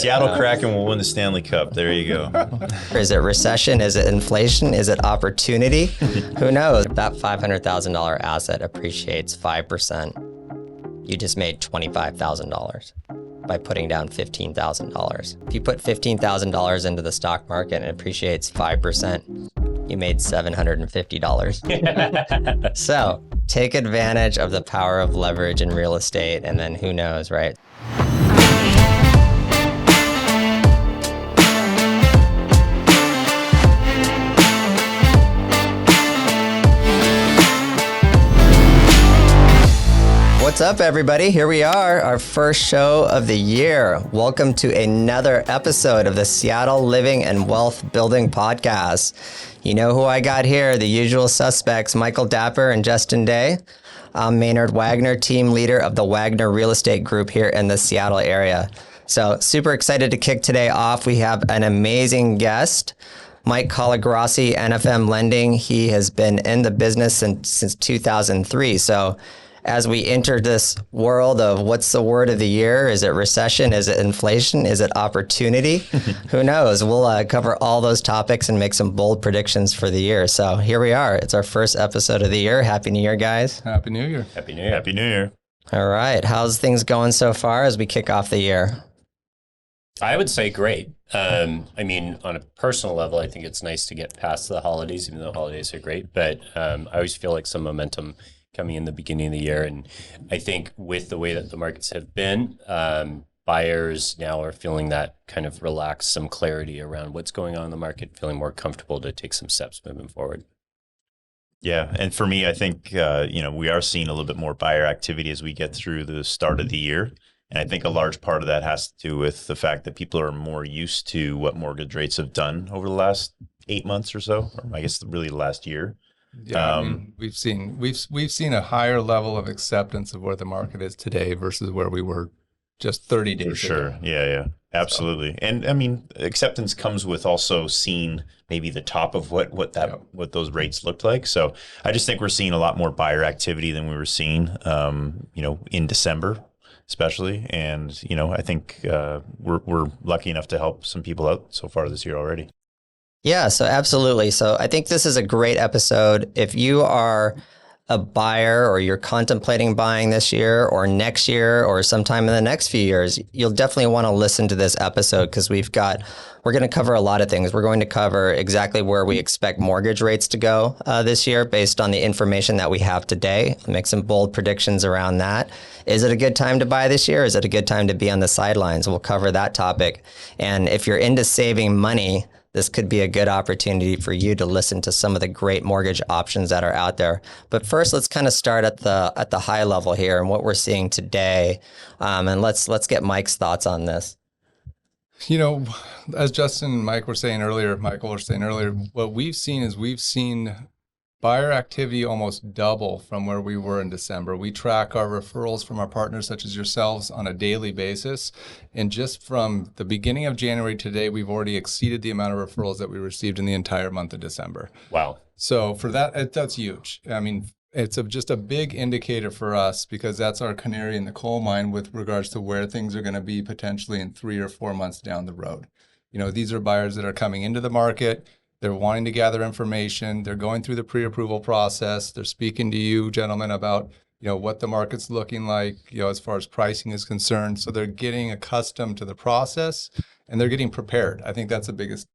Seattle Kraken will win the Stanley Cup. There you go. Is it recession? Is it inflation? Is it opportunity? Who knows? That $500,000 asset appreciates 5%. You just made $25,000 by putting down $15,000. If you put $15,000 into the stock market and it appreciates 5%, you made $750. So take advantage of the power of leverage in real estate, and then who knows, right? What's up, everybody? Here we are, our first show of the year. Welcome to another episode of the Seattle Living and Wealth Building Podcast. You know who I got here, the usual suspects, Michael Dapper and Justin Day. I'm Maynard Wagner, team leader of the Wagner Real Estate Group here in the Seattle area. So super excited to kick today off. We have an amazing guest, Mike Colagrossi, NFM Lending. He has been in the business since 2003. So as we enter this world of what's the word of the year, is it recession? Is it inflation? Is it opportunity? Who knows? We'll cover all those topics and make some bold predictions for the year. So here we are. It's our first episode of the year. Happy New Year, guys. Happy New Year. Happy New Year. Happy New Year. All right. How's things going so far as we kick off the year? I would say great. I mean, on a personal level, I think it's nice to get past the holidays, even though holidays are great. But I always feel like some momentum coming in the beginning of the year. And I think with the way that the markets have been, buyers now are feeling that kind of relaxed, some clarity around what's going on in the market, feeling more comfortable to take some steps moving forward. Yeah. And for me, I think, we are seeing a little bit more buyer activity as we get through the start of the year. And I think a large part of that has to do with the fact that people are more used to what mortgage rates have done over the last 8 months or so, or I guess really the last year. Yeah, I mean, we've seen a higher level of acceptance of where the market is today versus where we were just 30 days ago. For sure. Ago. Yeah, absolutely. So. And I mean, acceptance comes with also seeing maybe the top of what those rates looked like. So I just think we're seeing a lot more buyer activity than we were seeing, in December, especially. And, I think we're lucky enough to help some people out so far this year already. Yeah, so absolutely. So I think this is a great episode. If you are a buyer or you're contemplating buying this year or next year or sometime in the next few years, you'll definitely want to listen to this episode because we're going to cover a lot of things. We're going to cover exactly where we expect mortgage rates to go this year based on the information that we have today. Make some bold predictions around that. Is it a good time to buy this year? Is it a good time to be on the sidelines? We'll cover that topic. And if you're into saving money, this could be a good opportunity for you to listen to some of the great mortgage options that are out there. But first, let's kind of start at the high level here and what we're seeing today. And let's get Mike's thoughts on this. As Justin and Michael were saying earlier, what we've seen buyer activity almost double from where we were in December. We track our referrals from our partners such as yourselves on a daily basis. And just from the beginning of January to today, we've already exceeded the amount of referrals that we received in the entire month of December. Wow. So for that's huge. I mean, it's just a big indicator for us because that's our canary in the coal mine with regards to where things are going to be potentially in 3 or 4 months down the road. These are buyers that are coming into the market. They're wanting to gather information. They're going through the pre-approval process. They're speaking to you, gentlemen, about what the market's looking like, as far as pricing is concerned. So they're getting accustomed to the process and they're getting prepared. I think that's the biggest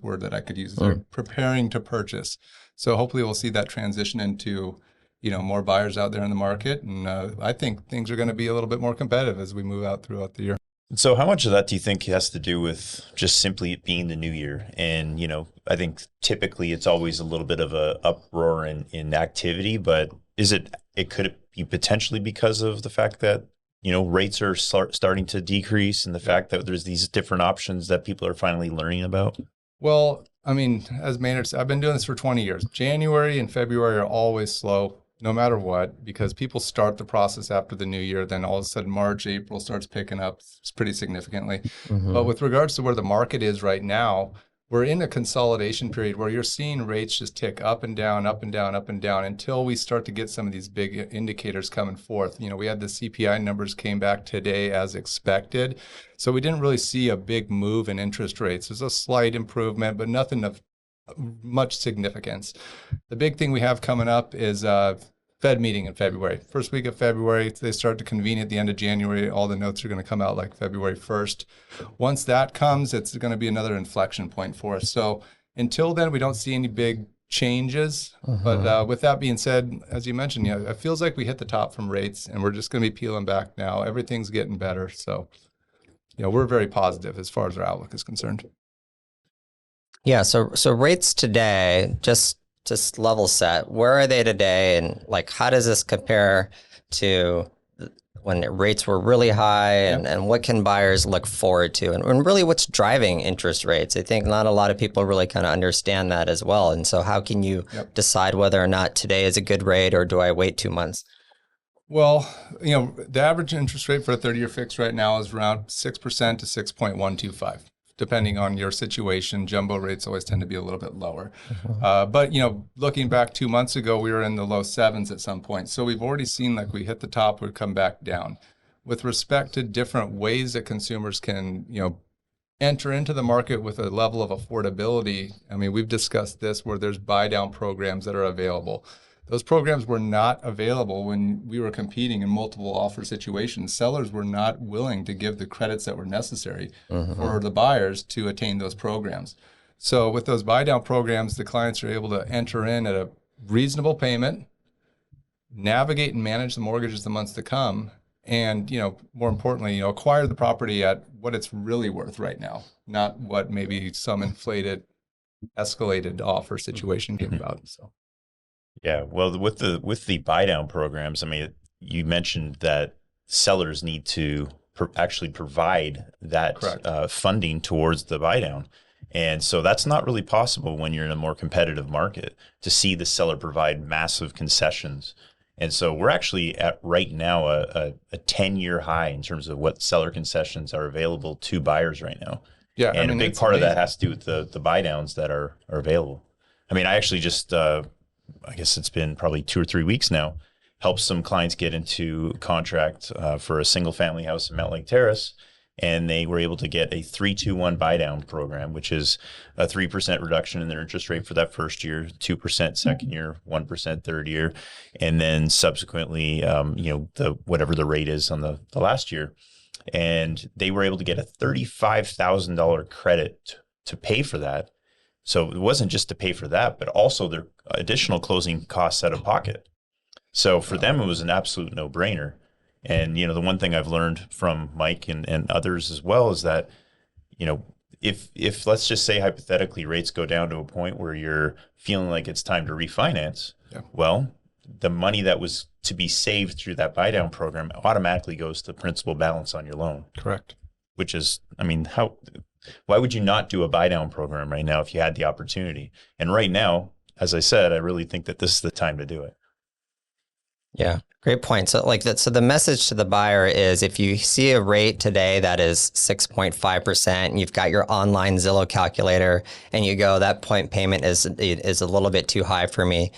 word that I could use. They're preparing to purchase. So hopefully we'll see that transition into more buyers out there in the market. And I think things are going to be a little bit more competitive as we move out throughout the year. So how much of that do you think has to do with just simply it being the new year? And, I think typically it's always a little bit of a uproar in activity, but could it be potentially because of the fact that, rates are starting to decrease and the fact that there's these different options that people are finally learning about? Well, I mean, as Maynard said, I've been doing this for 20 years. January and February are always slow. No matter what, because people start the process after the new year, then all of a sudden March, April starts picking up pretty significantly. Mm-hmm. But with regards to where the market is right now, we're in a consolidation period where you're seeing rates just tick up and down, up and down, up and down until we start to get some of these big indicators coming forth. We had the CPI numbers came back today as expected. So we didn't really see a big move in interest rates. There's a slight improvement, but nothing of much significance. The big thing we have coming up is Fed meeting in February. First week of February, they start to convene at the end of January. All the notes are going to come out like February 1st. Once that comes, it's going to be another inflection point for us. So until then, we don't see any big changes. But with that being said, as you mentioned, it feels like we hit the top from rates and we're just going to be peeling back now. Everything's getting better. So, we're very positive as far as our outlook is concerned. Yeah. So rates today, just level set, where are they today? And like, how does this compare to when rates were really high and what can buyers look forward to? And really what's driving interest rates? I think not a lot of people really kind of understand that as well. And so how can you decide whether or not today is a good rate or do I wait 2 months? Well, the average interest rate for a 30-year fix right now is around 6% to 6.125. Depending on your situation, jumbo rates always tend to be a little bit lower. But, looking back 2 months ago, we were in the low sevens at some point. So we've already seen like we hit the top, we come back down. With respect to different ways that consumers can, enter into the market with a level of affordability, I mean, we've discussed this where there's buy down programs that are available. Those programs were not available when we were competing in multiple offer situations. Sellers were not willing to give the credits that were necessary for the buyers to attain those programs. So with those buy down programs, the clients are able to enter in at a reasonable payment, navigate and manage the mortgages the months to come, and, more importantly, acquire the property at what it's really worth right now, not what maybe some inflated, escalated offer situation came about. So. Yeah, well, with the buy down programs, I mean, you mentioned that sellers need to actually provide that funding towards the buy down, and so that's not really possible when you're in a more competitive market to see the seller provide massive concessions. And so we're actually at right now a 10-year high in terms of what seller concessions are available to buyers right now. Yeah, and a big part of that has to do with the buy downs that are available. I mean, I actually just I guess it's been probably 2 or 3 weeks now, helped some clients get into contract for a single family house in Mount Lake Terrace. And they were able to get a 3-2-1 buy down program, which is a 3% reduction in their interest rate for that first year, 2% second year, 1% third year. And then subsequently, whatever the rate is on the last year. And they were able to get a $35,000 credit to pay for that. So it wasn't just to pay for that, but also their additional closing costs out of pocket. So for them, it was an absolute no-brainer. And, the one thing I've learned from Mike and others as well is that, if let's just say hypothetically rates go down to a point where you're feeling like it's time to refinance, well, the money that was to be saved through that buy down program automatically goes to principal balance on your loan. Correct. Which is, I mean, why would you not do a buy down program right now if you had the opportunity? And right now, as I said, I really think that this is the time to do it. Yeah, great point. So so the message to the buyer is if you see a rate today that is 6.5% and you've got your online Zillow calculator and you go, that point payment is a little bit too high for me,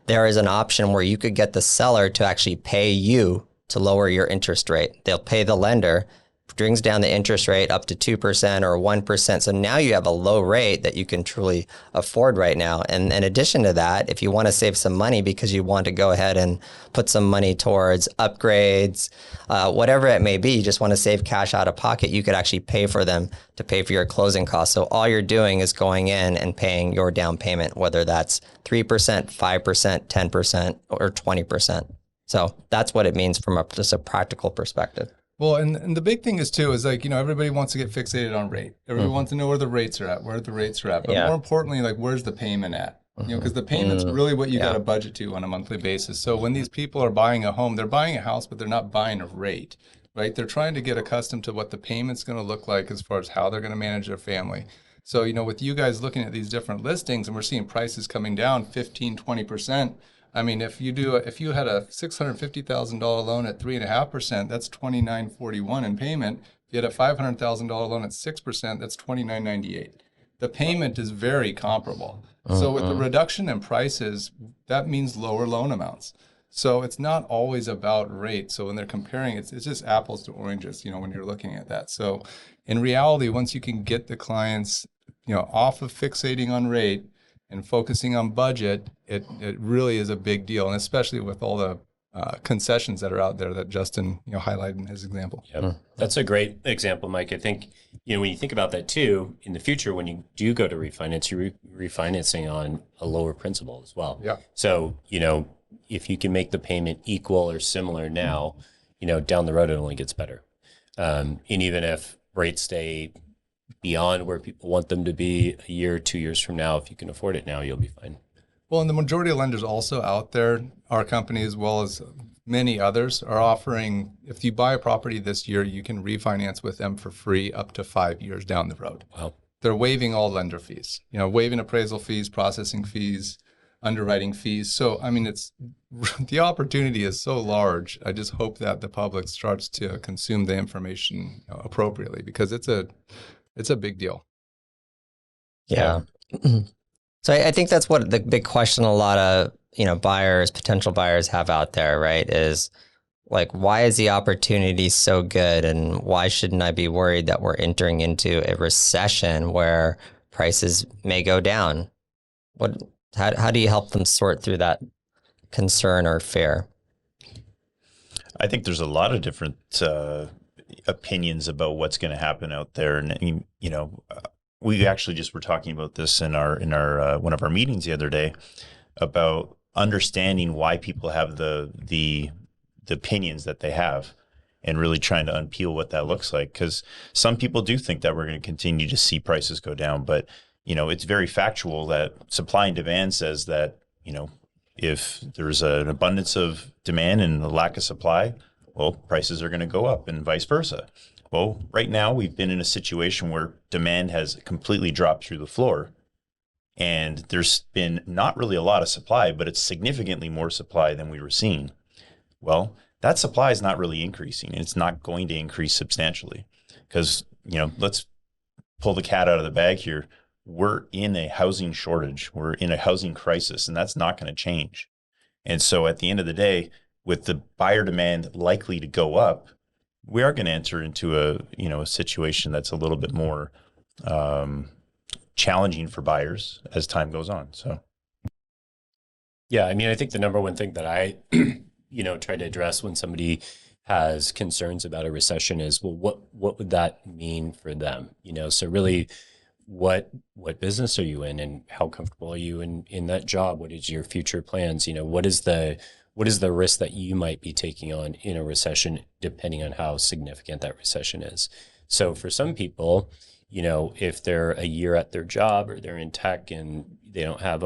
there is an option where you could get the seller to actually pay you to lower your interest rate. They'll pay the lender, brings down the interest rate up to 2% or 1%. So now you have a low rate that you can truly afford right now. And in addition to that, if you want to save some money because you want to go ahead and put some money towards upgrades, whatever it may be, you just want to save cash out of pocket, you could actually pay for them to pay for your closing costs. So all you're doing is going in and paying your down payment, whether that's 3%, 5%, 10%, or 20%. So that's what it means from just a practical perspective. Well, and the big thing is too, is everybody wants to get fixated on rate. Everybody wants to know where the rates are at, But more importantly, where's the payment at? Because the payment's really what you got to budget to on a monthly basis. So when these people are buying a home, they're buying a house, but they're not buying a rate, right? They're trying to get accustomed to what the payment's going to look like as far as how they're going to manage their family. So, with you guys looking at these different listings and we're seeing prices coming down 15, 20%, I mean, if you had a $650,000 loan at 3.5%, that's $2,941 in payment. If you had a $500,000 loan at 6%, that's $2,998. the payment is very comparable. So with the reduction in prices, that means lower loan amounts. So it's not always about rate. So when they're comparing, it's just apples to oranges, when you're looking at that. So in reality, once you can get the clients, off of fixating on rate and focusing on budget, it really is a big deal. And especially with all the concessions that are out there that Justin, highlighted in his example. Yep. That's a great example, Mike. I think, when you think about that too, in the future, when you do go to refinance, you're refinancing on a lower principal as well. Yeah. So, if you can make the payment equal or similar now, down the road, it only gets better. And even if rates stay beyond where people want them to be a year, 2 years from now, if you can afford it now, you'll be fine. Well, and the majority of lenders also out there, our company as well as many others, are offering, if you buy a property this year, you can refinance with them for free up to 5 years down the road. Wow. They're waiving all lender fees, waiving appraisal fees, processing fees, underwriting fees. So, it's the opportunity is so large. I just hope that the public starts to consume the information appropriately, because it's a big deal. Yeah. So I think that's what the big question a lot of, potential buyers have out there, right? Is like, why is the opportunity so good? And why shouldn't I be worried that we're entering into a recession where prices may go down? How do you help them sort through that concern or fear? I think there's a lot of different opinions about what's going to happen out there. And, we actually just were talking about this in our one of our meetings the other day about understanding why people have the opinions that they have, and really trying to unpeel what that looks like. Because some people do think that we're going to continue to see prices go down, but it's very factual that supply and demand says that if there's an abundance of demand and a lack of supply, well, prices are going to go up, and vice versa. Well, right now we've been in a situation where demand has completely dropped through the floor, and there's been not really a lot of supply, but it's significantly more supply than we were seeing. Well, that supply is not really increasing, and it's not going to increase substantially, because, let's pull the cat out of the bag here. We're in a housing shortage. We're in a housing crisis, and that's not going to change. And so at the end of the day, with the buyer demand likely to go up, we are going to enter into a situation that's a little bit more challenging for buyers as time goes on. So, yeah, I think the number one thing that I, try to address when somebody has concerns about a recession is, well, what would that mean for them? So really, what business are you in, and how comfortable are you in that job? What is your future plans? What is the risk that you might be taking on in a recession, depending on how significant that recession is? So for some people, if they're a year at their job, or they're in tech and they don't have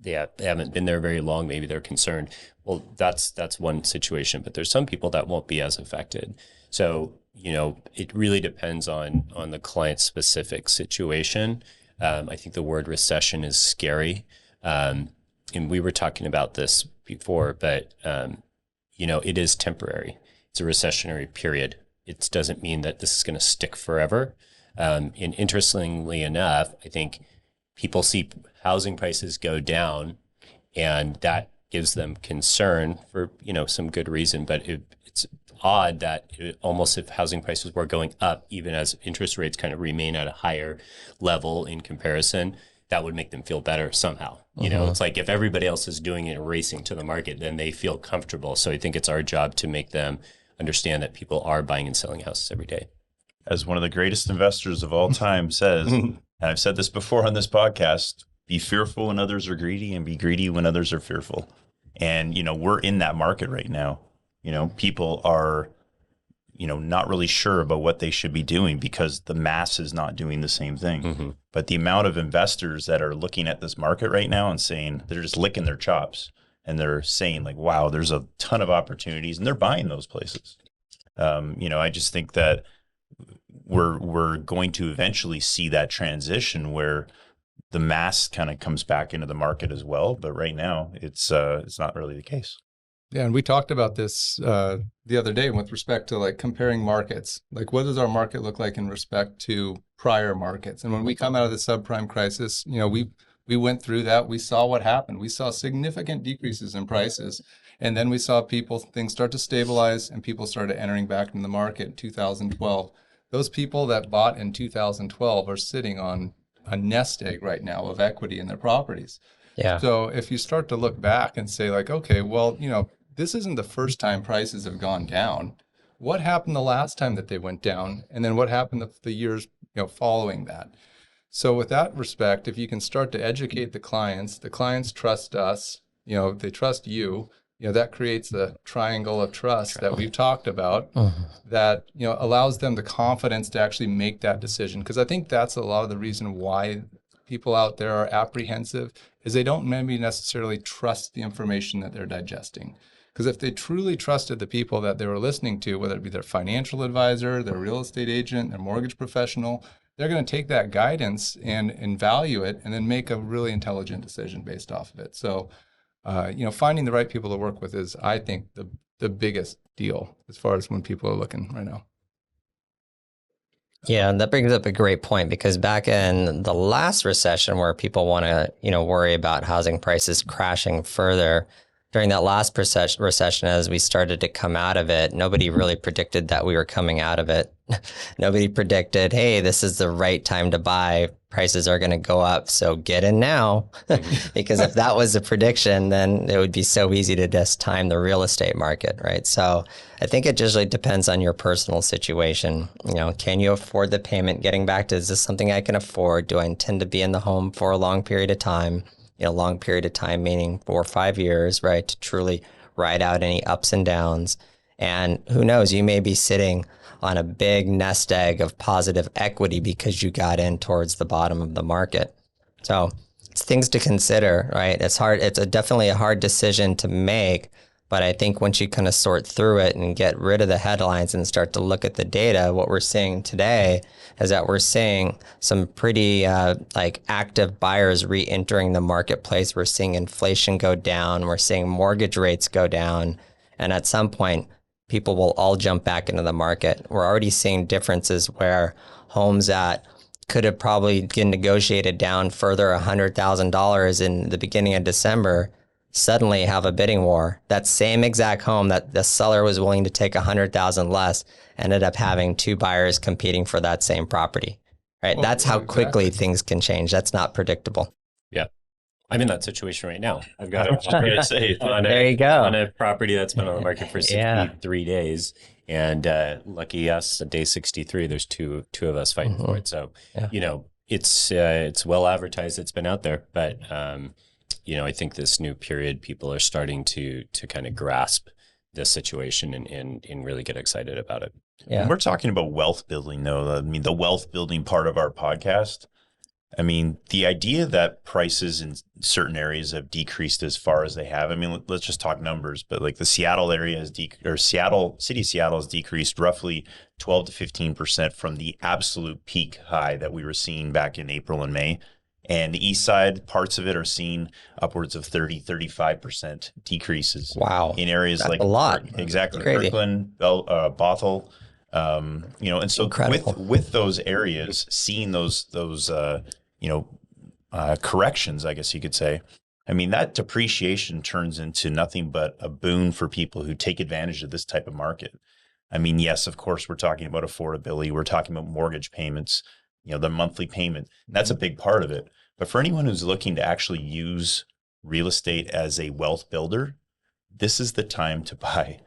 they haven't been there very long, maybe they're concerned. Well, that's one situation, but there's some people that won't be as affected. So, it really depends on the client's specific situation. I think the word recession is scary. And we were talking about this before, but, it is temporary. It's a recessionary period. It doesn't mean that this is going to stick forever. And interestingly enough, I think people see housing prices go down, and that gives them concern for, some good reason. But it's odd that almost if housing prices were going up, even as interest rates kind of remain at a higher level in comparison, that would make them feel better somehow. It's like if everybody else is doing it and racing to the market, then they feel comfortable. So I think it's our job to make them understand that people are buying and selling houses every day. As one of the greatest investors of all time says, and I've said this before on this podcast, be fearful when others are greedy, and be greedy when others are fearful. And, we're in that market right now. People are, not really sure about what they should be doing because the mass is not doing the same thing. Mm-hmm. But the amount of investors that are looking at this market right now and saying, they're just licking their chops, and they're saying like, wow, there's a ton of opportunities, and they're buying those places. I just think that we're going to eventually see that transition where the mass kind of comes back into the market as well. But right now it's not really the case. Yeah, and we talked about this the other day with respect to like comparing markets. Like, what does our market look like in respect to prior markets? And when we come out of the subprime crisis, we went through that. We saw what happened. We saw significant decreases in prices, and then we saw things start to stabilize, and people started entering back into the market in 2012. Those people that bought in 2012 are sitting on a nest egg right now of equity in their properties. Yeah. So if you start to look back and say like, okay, well, this isn't the first time prices have gone down. What happened the last time that they went down? And then what happened the years, following that? So with that respect, if you can start to educate the clients trust us, they trust you, that creates the triangle of trust that we've talked about that, allows them the confidence to actually make that decision. Because I think that's a lot of the reason why people out there are apprehensive is they don't maybe necessarily trust the information that they're digesting. Because if they truly trusted the people that they were listening to, whether it be their financial advisor, their real estate agent, their mortgage professional, they're going to take that guidance and value it and then make a really intelligent decision based off of it. So, finding the right people to work with is, I think, the biggest deal as far as when people are looking right now. Yeah, and that brings up a great point because back in the last recession where people want to, worry about housing prices crashing further, during that last recession, as we started to come out of it, nobody really predicted that we were coming out of it. Nobody predicted, hey, this is the right time to buy. Prices are going to go up, so get in now. Because if that was a prediction, then it would be so easy to just time the real estate market, right? So I think it just really depends on your personal situation. Can you afford the payment? Getting back to, is this something I can afford? Do I intend to be in the home for a long period of time? Long period of time, meaning 4 or 5 years, right, to truly ride out any ups and downs. And who knows, you may be sitting on a big nest egg of positive equity because you got in towards the bottom of the market. So it's things to consider, right? It's hard. It's definitely a hard decision to make. But I think once you kind of sort through it and get rid of the headlines and start to look at the data, what we're seeing today is that we're seeing some pretty active buyers re-entering the marketplace. We're seeing inflation go down. We're seeing mortgage rates go down. And at some point, people will all jump back into the market. We're already seeing differences where homes that could have probably been negotiated down further $100,000 in the beginning of December suddenly have a bidding war. That same exact home that the seller was willing to take $100,000 less ended up having 2 buyers competing for that same property. Right? Well, that's how exactly. quickly things can change. That's not predictable. Yeah. I'm in that situation right now. I've got There you go. On a property that's been on the market for 63 days. And lucky us, day 63, there's two of us fighting for it. So, it's well advertised. It's been out there. But, I think this new period, people are starting to kind of grasp this situation and really get excited about it. Yeah. When we're talking about wealth building, though, I mean, the wealth building part of our podcast, I mean, the idea that prices in certain areas have decreased as far as they have, I mean, let's just talk numbers, but like the Seattle area has city of Seattle has decreased roughly 12 to 15% from the absolute peak high that we were seeing back in April and May. And the east side, parts of it are seeing upwards of 30, 35% decreases. Wow. In areas That's like a lot. Exactly. Crazy. Kirkland, Bothell, and so Incredible. with those areas, seeing those corrections, I guess you could say, I mean, that depreciation turns into nothing but a boon for people who take advantage of this type of market. I mean, yes, of course, we're talking about affordability. We're talking about mortgage payments, the monthly payment. That's a big part of it. But for anyone who's looking to actually use real estate as a wealth builder, this is the time to buy.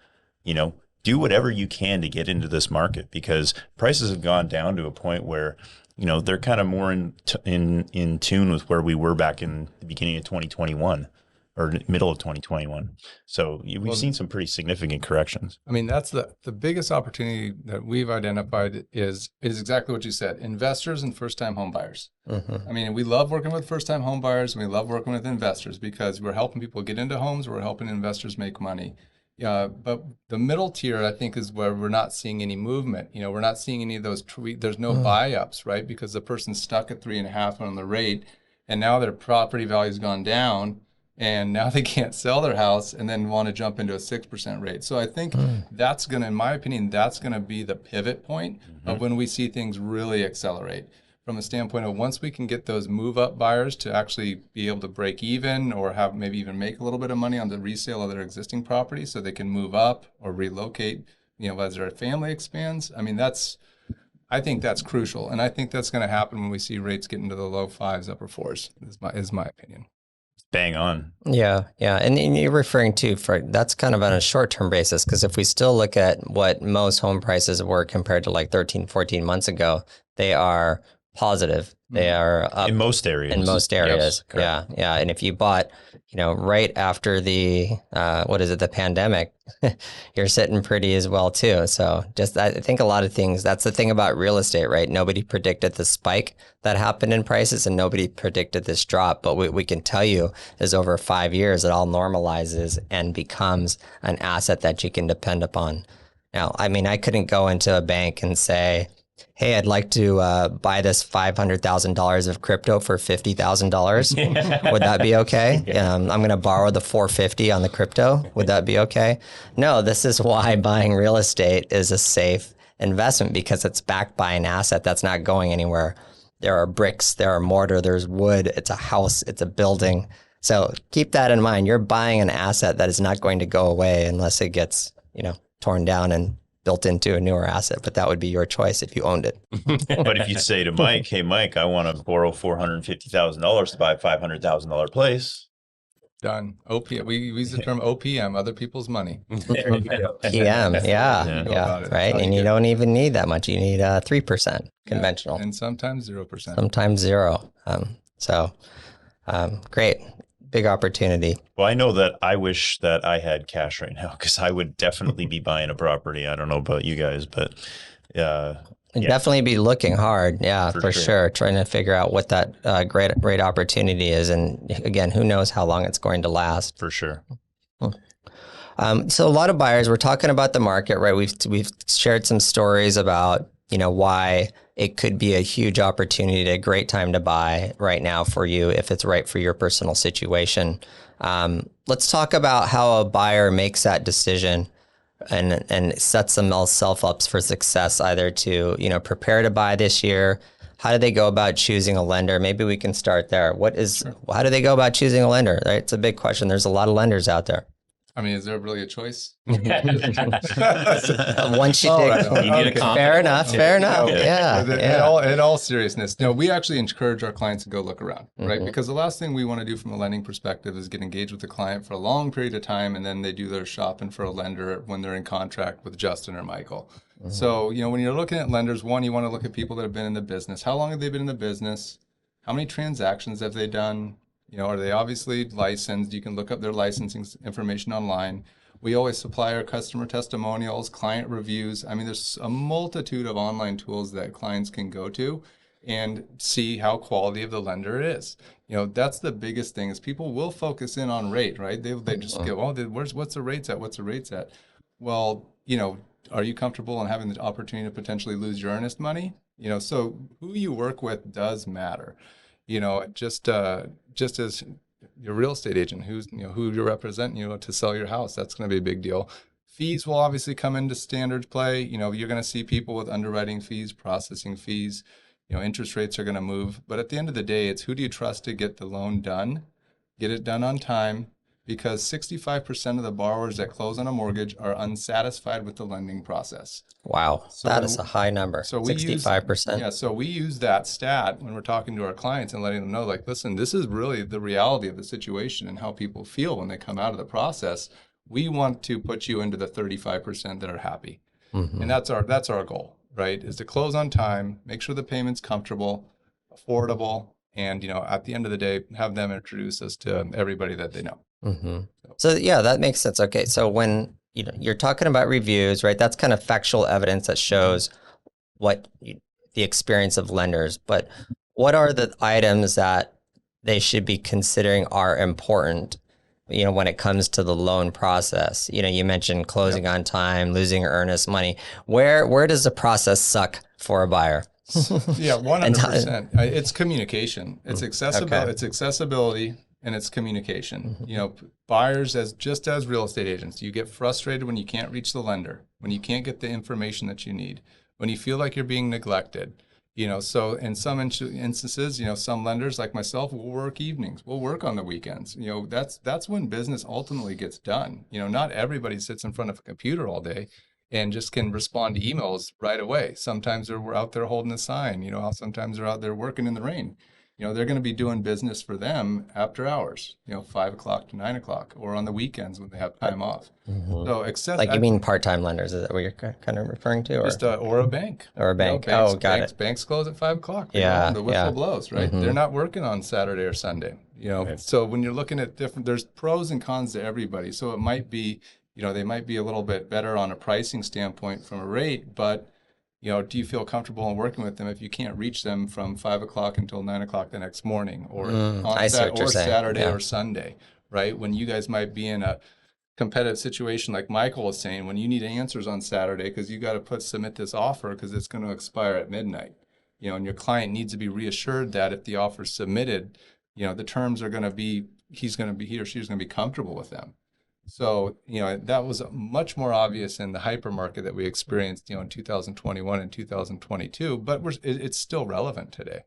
Do whatever you can to get into this market because prices have gone down to a point where, they're kind of more in tune with where we were back in the beginning of 2021 or middle of 2021. So we've seen some pretty significant corrections. I mean, that's the biggest opportunity that we've identified is exactly what you said, investors and first-time home buyers. Mm-hmm. I mean, we love working with first-time home buyers and we love working with investors because we're helping people get into homes, we're helping investors make money. But the middle tier, I think, is where we're not seeing any movement. We're not seeing any of those there's no buy-ups, right? Because the person's stuck at 3.5 on the rate and now their property value's gone down. and now they can't sell their house and then want to jump into a 6% rate. So I think that's going to, in my opinion, that's going to be the pivot point of when we see things really accelerate. From a standpoint of once we can get those move up buyers to actually be able to break even or have maybe even make a little bit of money on the resale of their existing property so they can move up or relocate, as their family expands. I mean, I think that's crucial. And I think that's going to happen when we see rates get into the low 5s, upper 4s, is my opinion. Bang on. Yeah. And you're referring to, that's kind of on a short-term basis, because if we still look at what most home prices were compared to like 13, 14 months ago, they are positive. They are up in most areas. Yes, yeah. And if you bought, right after the the pandemic, you're sitting pretty as well too. So I think a lot of things. That's the thing about real estate, right? Nobody predicted the spike that happened in prices, and nobody predicted this drop. But we can tell you is over 5 years, it all normalizes and becomes an asset that you can depend upon. Now, I mean, I couldn't go into a bank and say, hey, I'd like to buy this $500,000 of crypto for $50,000. Would that be okay? I'm going to borrow the $450 on the crypto. Would that be okay? No, this is why buying real estate is a safe investment, because it's backed by an asset that's not going anywhere. There are bricks, there are mortar, there's wood, it's a house, it's a building. So keep that in mind. You're buying an asset that is not going to go away unless it gets, torn down and built into a newer asset, but that would be your choice if you owned it. But if you say to Mike, hey, Mike, I want to borrow $450,000 to buy a $500,000 place. Done. OPM. We use the term OPM, other people's money. PM, yeah, right? And you don't even need that much. You need 3% conventional. And sometimes 0%. Sometimes zero. Great. Big opportunity. Well, I know that I wish that I had cash right now, because I would definitely be buying a property. I don't know about you guys, but definitely be looking hard. Yeah, for sure. Trying to figure out what that great opportunity is. And again, who knows how long it's going to last. For sure. So a lot of buyers, we're talking about the market, right? We've shared some stories about, why it could be a huge opportunity, a great time to buy right now for you if it's right for your personal situation. Let's talk about how a buyer makes that decision and sets themselves up for success, either to, prepare to buy this year. How do they go about choosing a lender? Maybe we can start there. How do they go about choosing a lender? Right? It's a big question. There's a lot of lenders out there. I mean, is there really a choice? Once you dig, you need a fair enough. Yeah. In all seriousness, we actually encourage our clients to go look around, right? Because the last thing we want to do from a lending perspective is get engaged with the client for a long period of time, and then they do their shopping for a lender when they're in contract with Justin or Michael. So, when you're looking at lenders, one, you want to look at people that have been in the business. How long have they been in the business? How many transactions have they done? Are they obviously licensed? You can look up their licensing information online. We always supply our customer testimonials, client reviews. I mean, there's a multitude of online tools that clients can go to and see how quality of the lender is. That's the biggest thing, is people will focus in on rate, right? They just go, what's the rates at? What's the rates at? Well, are you comfortable in having the opportunity to potentially lose your earnest money? So who you work with does matter. Just as your real estate agent, who you represent, to sell your house, that's going to be a big deal. Fees will obviously come into standards play. You're going to see people with underwriting fees, processing fees. Interest rates are going to move. But at the end of the day, it's who do you trust to get the loan done, get it done on time, because 65% of the borrowers that close on a mortgage are unsatisfied with the lending process. Wow, that is a high number, so 65%. So we use that stat when we're talking to our clients and letting them know, like, listen, this is really the reality of the situation and how people feel when they come out of the process. We want to put you into the 35% that are happy. And that's our goal, right? Is to close on time, make sure the payment's comfortable, affordable, and, at the end of the day, have them introduce us to everybody that they know. So yeah, that makes sense. Okay. So when you're talking about reviews, right? That's kind of factual evidence that shows what the experience of lenders, but what are the items that they should be considering are important, when it comes to the loan process? You mentioned closing on time, losing earnest money. Where does the process suck for a buyer? Yeah, 100%. It's communication. It's accessibility. It's accessibility. and it's communication. You know, buyers, just as real estate agents, you get frustrated when you can't reach the lender, when you can't get the information that you need, when you feel like you're being neglected. You know, so in some instances, you know, some lenders like myself will work evenings. We'll work on the weekends. You know, that's when business ultimately gets done. You know, not everybody sits in front of a computer all day and just can respond to emails right away. Sometimes they're out there holding a sign. You know, sometimes they're out there working in the rain. You know, they're going to be doing business for them after hours, you know, 5 o'clock to 9 o'clock, or on the weekends when they have time off. So Like you mean part-time lenders? Is that what you're kind of referring to? Or, or a bank. or a bank? You know, banks, Oh, got it. Banks close at 5 o'clock. Yeah, The whistle yeah. blows, right? They're not working on Saturday or Sunday. You know, so when you're looking at there's pros and cons to everybody. So it might be, you know, they might be a little bit better on a pricing standpoint from a rate, but you know, do you feel comfortable in working with them if you can't reach them from 5 o'clock until 9 o'clock the next morning, or I see what you're saying. Saturday Yeah. or Sunday, right? When you guys might be in a competitive situation like Michael was saying, when you need answers on Saturday because you got to submit this offer because it's going to expire at midnight, you know, and your client needs to be reassured that if the offer is submitted, you know, the terms are going to be, he or she's going to be comfortable with them. So, you know, that was much more obvious in the hypermarket that we experienced, you know, in 2021 and 2022, but it's still relevant today.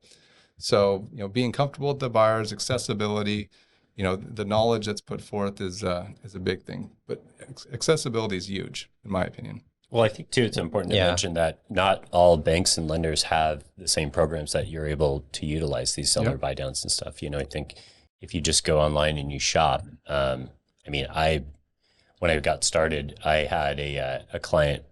So, you know, being comfortable with the buyers, accessibility, you know, the knowledge that's put forth is a big thing, but accessibility is huge, in my opinion. Well, I think too, it's important to mention that not all banks and lenders have the same programs that you're able to utilize, these seller buy downs and stuff. You know, I think if you just go online and you shop, I mean, when I got started, I had a client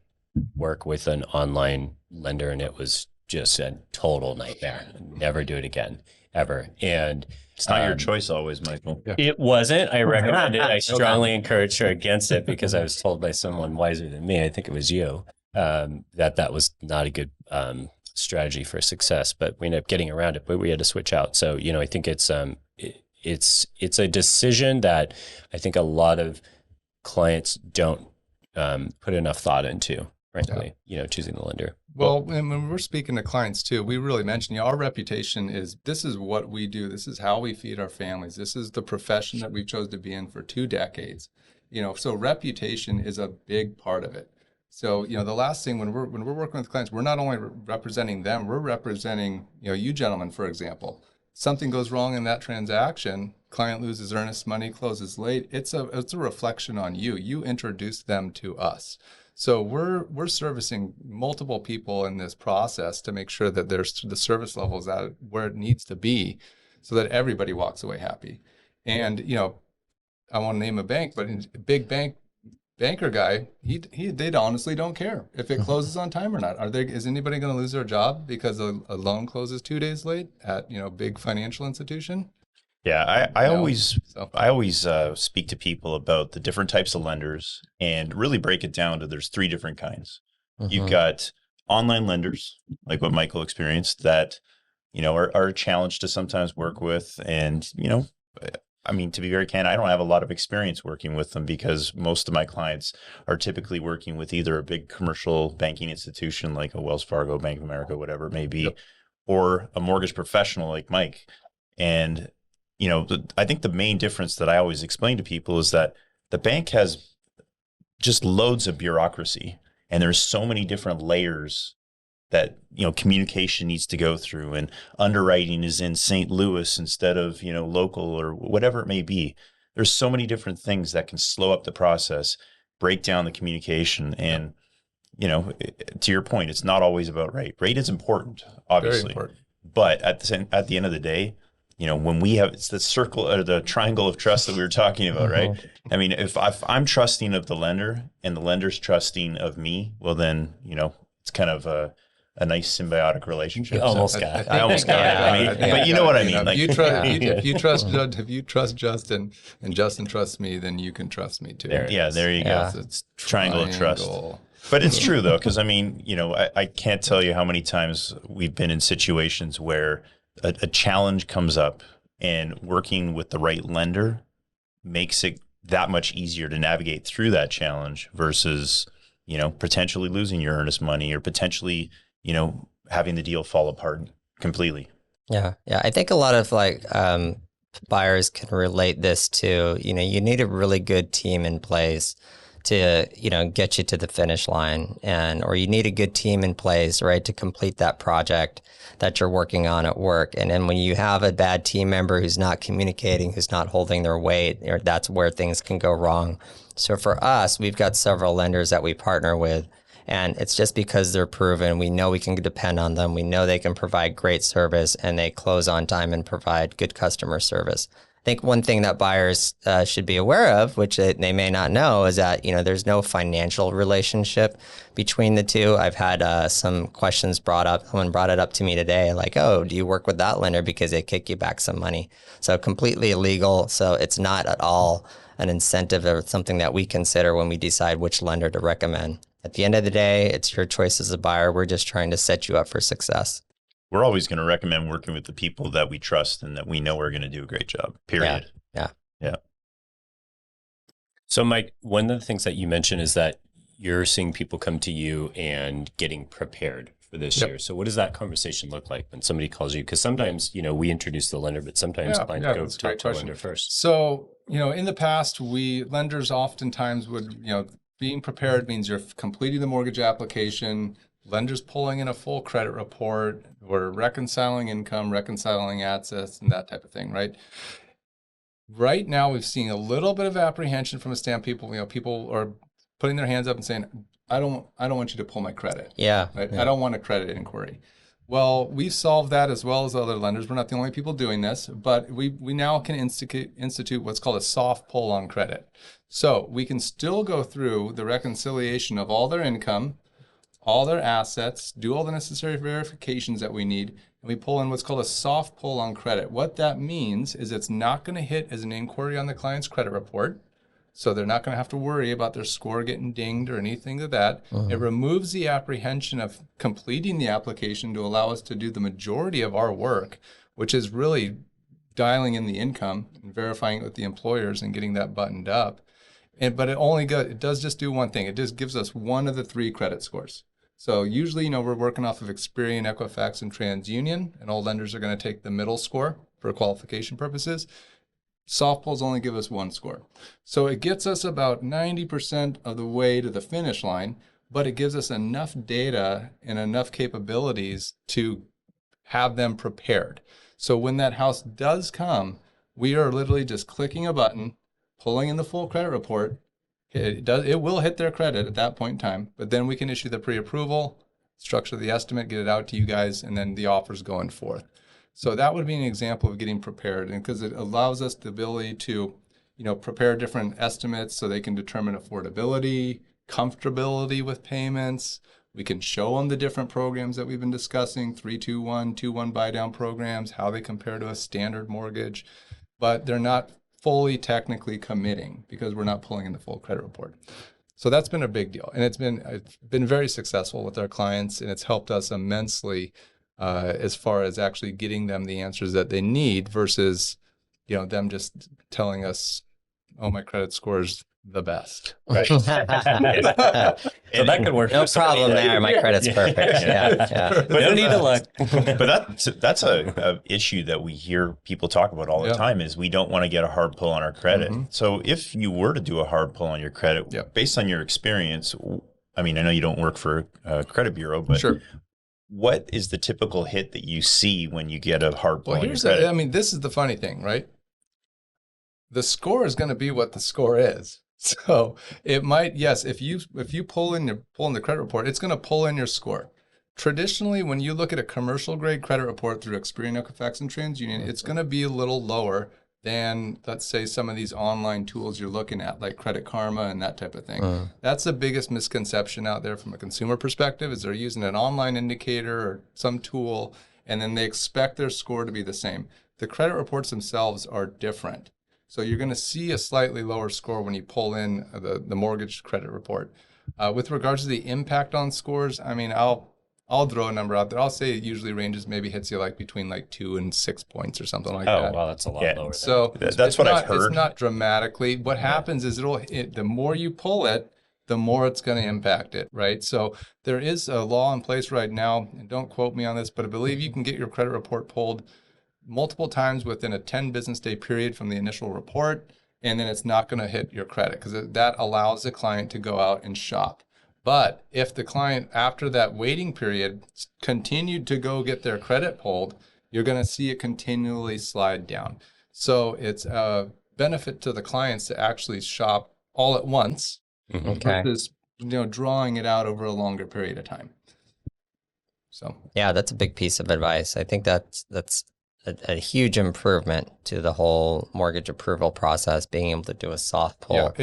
work with an online lender, and it was just a total nightmare. Never do it again, ever. And It's not your choice always, Michael. it wasn't. I recommend it. I strongly encouraged her against it because I was told by someone wiser than me, I think it was you, that was not a good strategy for success. But we ended up getting around it, but we had to switch out. So, you know, I think it's a decision that I think a lot of clients don't put enough thought into, frankly, you know, choosing the lender. Well, and when we're speaking to clients too, we really mention, you know, our reputation is, this is what we do. This is how we feed our families. This is the profession that we've chosen to be in for 2 decades. You know, so reputation is a big part of it. So, you know, the last thing when we're working with clients, we're not only representing them, we're representing, you know, you gentlemen, for example. Something goes wrong in that transaction, client loses earnest money, closes late. It's a reflection on you. You introduced them to us. So we're servicing multiple people in this process to make sure that the service level is at where it needs to be, so that everybody walks away happy. And you know, I won't name a bank, but a big banker guy, they honestly don't care if it closes on time or not. Is anybody going to lose their job because a loan closes 2 days late at, you know, big financial institution? Yeah, I always speak to people about the different types of lenders and really break it down to there's 3 different kinds. You've got online lenders, like what Michael experienced, that, you know, are a challenge to sometimes work with. And, you know, I mean, to be very candid, I don't have a lot of experience working with them because most of my clients are typically working with either a big commercial banking institution like a Wells Fargo, Bank of America, whatever it may be, or a mortgage professional like Mike. And you know, I think the main difference that I always explain to people is that the bank has just loads of bureaucracy, and there's so many different layers that, you know, communication needs to go through, and underwriting is in St. Louis instead of, you know, local or whatever it may be. There's so many different things that can slow up the process, break down the communication. And, you know, to your point, it's not always about rate. Rate is important, obviously. Very important. But at the end of the day, you know, when we have, it's the circle or the triangle of trust that we were talking about, right? I mean, if I'm trusting of the lender and the lender's trusting of me, well, then, you know, it's kind of a nice symbiotic relationship. I almost got it. I mean, but you know what I mean. Like, if you trust Justin and Justin trusts me, then you can trust me too. There you go. It's triangle of trust. But it's true though, because I mean, you know, I can't tell you how many times we've been in situations where a challenge comes up, and working with the right lender makes it that much easier to navigate through that challenge versus, you know, potentially losing your earnest money or potentially, you know, having the deal fall apart completely. Yeah. I think a lot of like buyers can relate this to, you need a really good team in place to, get you to the finish line, or you need a good team in place, right, to complete that project that you're working on at work. And then when you have a bad team member who's not communicating, who's not holding their weight, that's where things can go wrong. So for us, we've got several lenders that we partner with, and it's just because they're proven. We know we can depend on them. We know they can provide great service, and they close on time and provide good customer service. I think one thing that buyers should be aware of, which they may not know, is that there's no financial relationship between the two. I've had some questions brought up. Someone brought it up to me today, like, "Oh, do you work with that lender because they kick you back some money?" So completely illegal. So it's not at all an incentive or something that we consider when we decide which lender to recommend. At the end of the day, it's your choice as a buyer. We're just trying to set you up for success. We're always going to recommend working with the people that we trust and that we know are going to do a great job, period. Yeah. So, Mike, one of the things that you mentioned is that you're seeing people come to you and getting prepared for this year. So what does that conversation look like when somebody calls you? Because sometimes, we introduce the lender, but sometimes clients go talk to the lender first. So, in the past, lenders oftentimes would, being prepared means you're completing the mortgage application, lenders pulling in a full credit report, or reconciling income, reconciling assets, and that type of thing, right? Right now, we've seen a little bit of apprehension from a standpoint. People are putting their hands up and saying, "I don't want you to pull my credit." Yeah. Right? Yeah. I don't want a credit inquiry. Well, we've solved that as well as other lenders. We're not the only people doing this, but we now can institute what's called a soft pull on credit. So we can still go through the reconciliation of all their income, all their assets, do all the necessary verifications that we need, and we pull in what's called a soft pull on credit. What that means is it's not going to hit as an inquiry on the client's credit report, so they're not going to have to worry about their score getting dinged or anything like that. It removes the apprehension of completing the application to allow us to do the majority of our work, which is really dialing in the income and verifying it with the employers and getting that buttoned up. But it does just do one thing. It just gives us one of the 3 credit scores. So usually, we're working off of Experian, Equifax, and TransUnion, and all lenders are going to take the middle score for qualification purposes. Soft pulls only give us 1 score. So it gets us about 90% of the way to the finish line, but it gives us enough data and enough capabilities to have them prepared. So when that house does come, we are literally just clicking a button, pulling in the full credit report. It will hit their credit at that point in time, but then we can issue the pre-approval, structure the estimate, get it out to you guys, and then the offer's going forth. So that would be an example of getting prepared, and because it allows us the ability to, prepare different estimates so they can determine affordability, comfortability with payments. We can show them the different programs that we've been discussing, 3-2-1, 2-1 buy down programs, how they compare to a standard mortgage, but they're not fully technically committing because we're not pulling in the full credit report. So that's been a big deal, and it's been very successful with our clients, and it's helped us immensely as far as actually getting them the answers that they need versus them just telling us, "Oh, my credit score is the best." Right. So that could work. No problem there. My credit's perfect. Yeah. But no need to look. But that's a issue that we hear people talk about all the time is we don't want to get a hard pull on our credit. So if you were to do a hard pull on your credit, based on your experience, I mean, I know you don't work for a credit bureau, but sure. What is the typical hit that you see when you get a hard pull on your credit? This is the funny thing, right? The score is going to be what the score is. So it might, yes, if you pull in the credit report, it's going to pull in your score. Traditionally, when you look at a commercial grade credit report through Experian, Equifax, and TransUnion, it's going to be a little lower than, let's say, some of these online tools you're looking at, like Credit Karma and that type of thing. That's the biggest misconception out there from a consumer perspective, is they're using an online indicator or some tool, and then they expect their score to be the same. The credit reports themselves are different. So you're going to see a slightly lower score when you pull in the mortgage credit report. With regards to the impact on scores, I mean, I'll throw a number out there. I'll say it usually hits you between 2 and 6 points or something like that. Oh, wow, that's a lot lower. So that's what I've heard. It's not dramatically. What happens is the more you pull it, the more it's going to impact it, right? So there is a law in place right now, and don't quote me on this, but I believe you can get your credit report pulled multiple times within a 10 business day period from the initial report, and then it's not going to hit your credit because that allows the client to go out and shop. But if the client, after that waiting period, continued to go get their credit pulled, you're going to see it continually slide down. So it's a benefit to the clients to actually shop all at once versus drawing it out over a longer period of time. So yeah, that's a big piece of advice. I think that's a huge improvement to the whole mortgage approval process, being able to do a soft pull. yeah,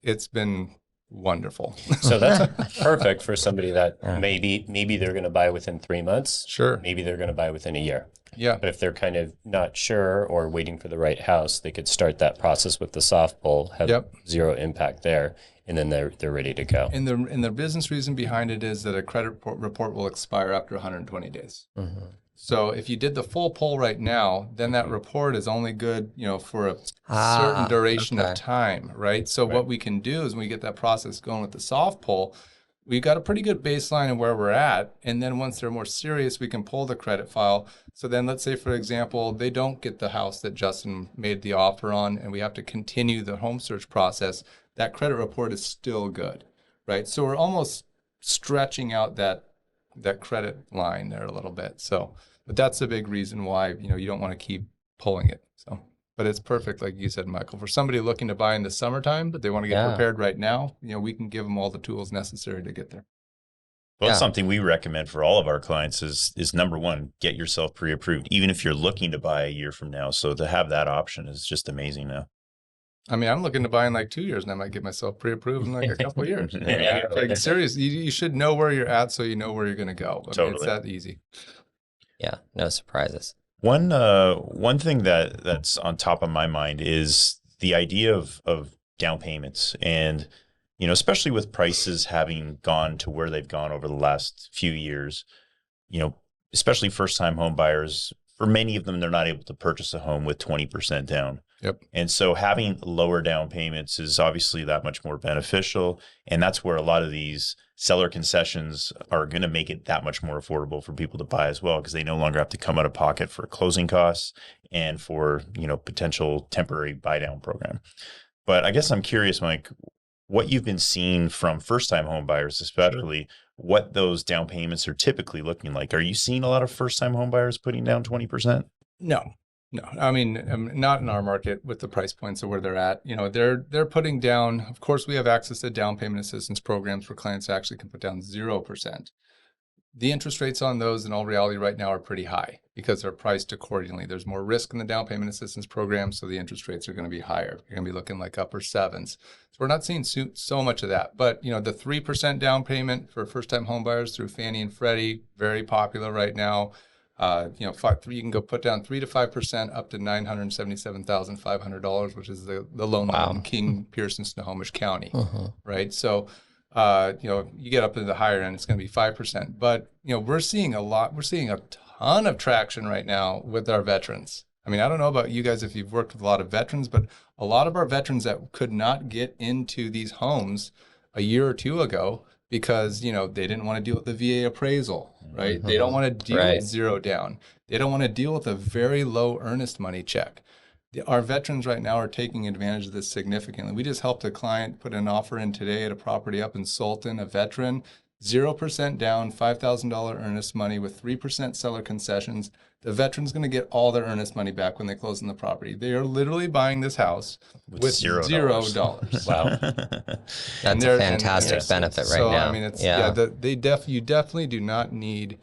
it's been wonderful. So that's perfect for somebody that maybe they're going to buy within 3 months. Sure. Maybe they're going to buy within a year. Yeah. But if they're kind of not sure or waiting for the right house, they could start that process with the soft pull, have zero impact there, and then they're ready to go. And the business reason behind it is that a credit report will expire after 120 days. Mm-hmm. So if you did the full pull right now, then that report is only good, for a certain duration of time, right? So what we can do is when we get that process going with the soft pull, we've got a pretty good baseline of where we're at. And then once they're more serious, we can pull the credit file. So then let's say, for example, they don't get the house that Justin made the offer on, and we have to continue the home search process. That credit report is still good, right? So we're almost stretching out that credit line there a little bit. So, but that's a big reason why, you don't want to keep pulling it. So, but it's perfect, like you said, Michael, for somebody looking to buy in the summertime, but they want to get prepared right now, we can give them all the tools necessary to get there. Well, it's something we recommend for all of our clients is number one, get yourself pre-approved, even if you're looking to buy a year from now. So to have that option is just amazing now. I mean, I'm looking to buy in like 2 years, and I might get myself pre-approved in like a couple of years. Like seriously, you should know where you're at so you know where you're going to go. I mean, it's that easy. Yeah, no surprises. One thing that's on top of my mind is the idea of down payments, and especially with prices having gone to where they've gone over the last few years, especially first-time home buyers. For many of them, they're not able to purchase a home with 20% down. Yep. And so having lower down payments is obviously that much more beneficial. And that's where a lot of these seller concessions are going to make it that much more affordable for people to buy as well, because they no longer have to come out of pocket for closing costs and for, potential temporary buy down program. But I guess I'm curious, Mike, what you've been seeing from first-time home buyers, especially what those down payments are typically looking like. Are you seeing a lot of first-time home buyers putting down 20%? No. I mean, not in our market with the price points of where they're at. They're putting down, of course, we have access to down payment assistance programs where clients actually can put down 0%. The interest rates on those in all reality right now are pretty high because they're priced accordingly. There's more risk in the down payment assistance program, so the interest rates are going to be higher. You're going to be looking like upper sevens. So we're not seeing so much of that. But, the 3% down payment for first-time home buyers through Fannie and Freddie, very popular right now. You can go put down 3 to 5% up to $977,500, which is the loan in King, Pierce, and Snohomish County, right? So, you get up into the higher end, it's going to be 5%. But, we're seeing a ton of traction right now with our veterans. I mean, I don't know about you guys if you've worked with a lot of veterans, but a lot of our veterans that could not get into these homes a year or two ago because, they didn't want to deal with the VA appraisal, right? They don't want to deal with zero down. They don't want to deal with a very low earnest money check. Our veterans right now are taking advantage of this significantly. We just helped a client put an offer in today at a property up in Sultan, a veteran, 0% down, $5,000 earnest money with 3% seller concessions. The veteran's going to get all their earnest money back when they close on the property. They are literally buying this house with $0. Wow. That's a fantastic benefit right now. I mean, you definitely do not need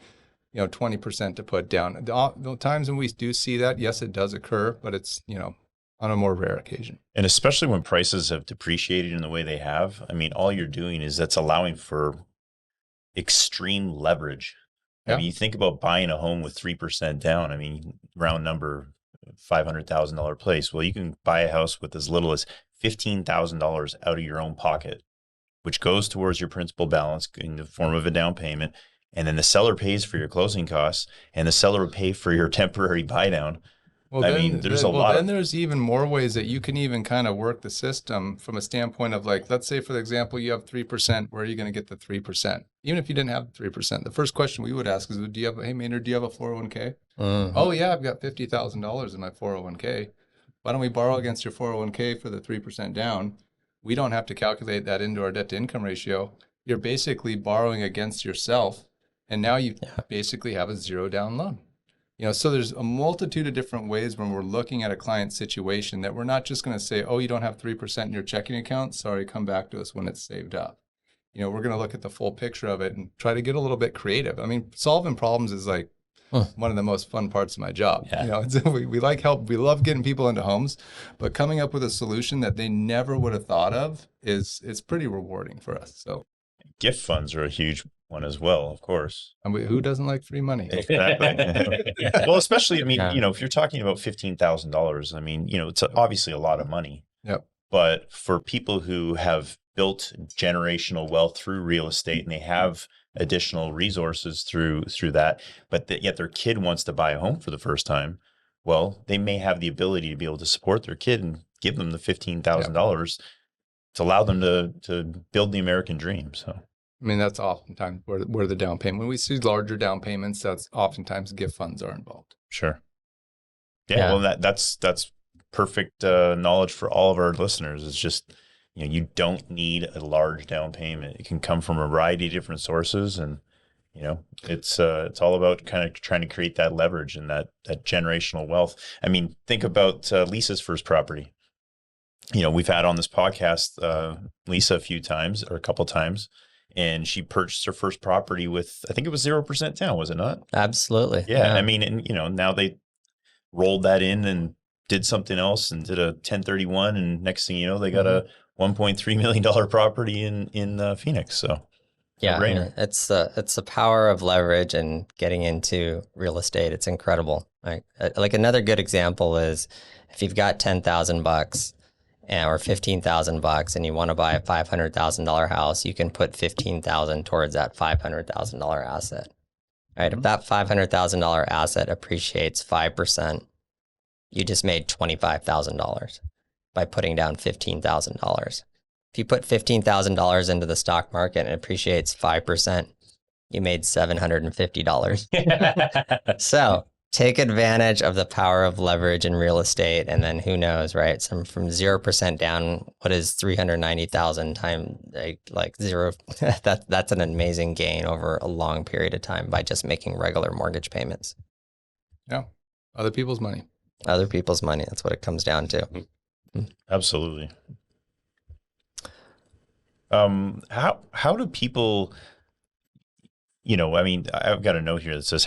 20% to put down. The times when we do see that, yes, it does occur, but it's, on a more rare occasion. And especially when prices have depreciated in the way they have, I mean, all you're doing is that's allowing for extreme leverage. I mean, you think about buying a home with 3% down. I mean, round number, $500,000 place. Well, you can buy a house with as little as $15,000 out of your own pocket, which goes towards your principal balance in the form of a down payment. And then the seller pays for your closing costs, and the seller will pay for your temporary buy down. Well, I then, mean, there's a lot of there's even more ways that you can even kind of work the system from a standpoint of like, let's say, for example, you have 3%. Where are you going to get the 3%? Even if you didn't have 3%, the first question we would ask is, do you have, hey, Maynard, do you have a 401k? Oh, yeah, I've got $50,000 in my 401k. Why don't we borrow against your 401k for the 3% down? We don't have to calculate that into our debt to income ratio. You're basically borrowing against yourself. And now you basically have a zero down loan. So there's a multitude of different ways when we're looking at a client situation that we're not just going to say, oh, you don't have 3% in your checking account. Sorry, come back to us when it's saved up. We're going to look at the full picture of it and try to get a little bit creative. I mean, solving problems is like one of the most fun parts of my job. Yeah. We like help. We love getting people into homes, but coming up with a solution that they never would have thought of it's pretty rewarding for us. So gift funds are a huge one as well, of course. and who doesn't like free money? Exactly. Well, especially, I mean, Yeah. if you're talking about $15,000, I mean, it's obviously a lot of money. Yep. But for people who have built generational wealth through real estate and they have additional resources through that, but yet their kid wants to buy a home for the first time, well, they may have the ability to be able to support their kid and give them the $15,000 to allow them to build the American dream. So. I mean, that's oftentimes where the down payment. When we see larger down payments, that's oftentimes gift funds are involved. Sure. Yeah. Yeah. Well, that's perfect knowledge for all of our listeners. It's just, you don't need a large down payment. It can come from a variety of different sources, and it's all about kind of trying to create that leverage and that generational wealth. I mean, think about Lisa's first property. We've had on this podcast Lisa a few times or a couple times. And she purchased her first property with, I think it was 0% down, was it not? Absolutely. Yeah. I mean, and now they rolled that in and did something else and did a 1031, and next thing you know, they got a $1.3 million property in Phoenix. So Yeah, no-brainer. it's the power of leverage and getting into real estate. It's incredible. Like another good example is if you've got $10,000 or $15,000 and you want to buy a $500,000 house, you can put $15,000 towards that $500,000 asset. Right? If that $500,000 asset appreciates 5%, you just made $25,000 by putting down $15,000. If you put $15,000 into the stock market and it appreciates 5%, you made $750. So take advantage of the power of leverage in real estate, and then who knows, right? From 0% down, what is 390,000 times like zero? That's an amazing gain over a long period of time by just making regular mortgage payments. Yeah, other people's money. Other people's money. That's what it comes down to. Absolutely. How do people, I mean, I've got a note here that says,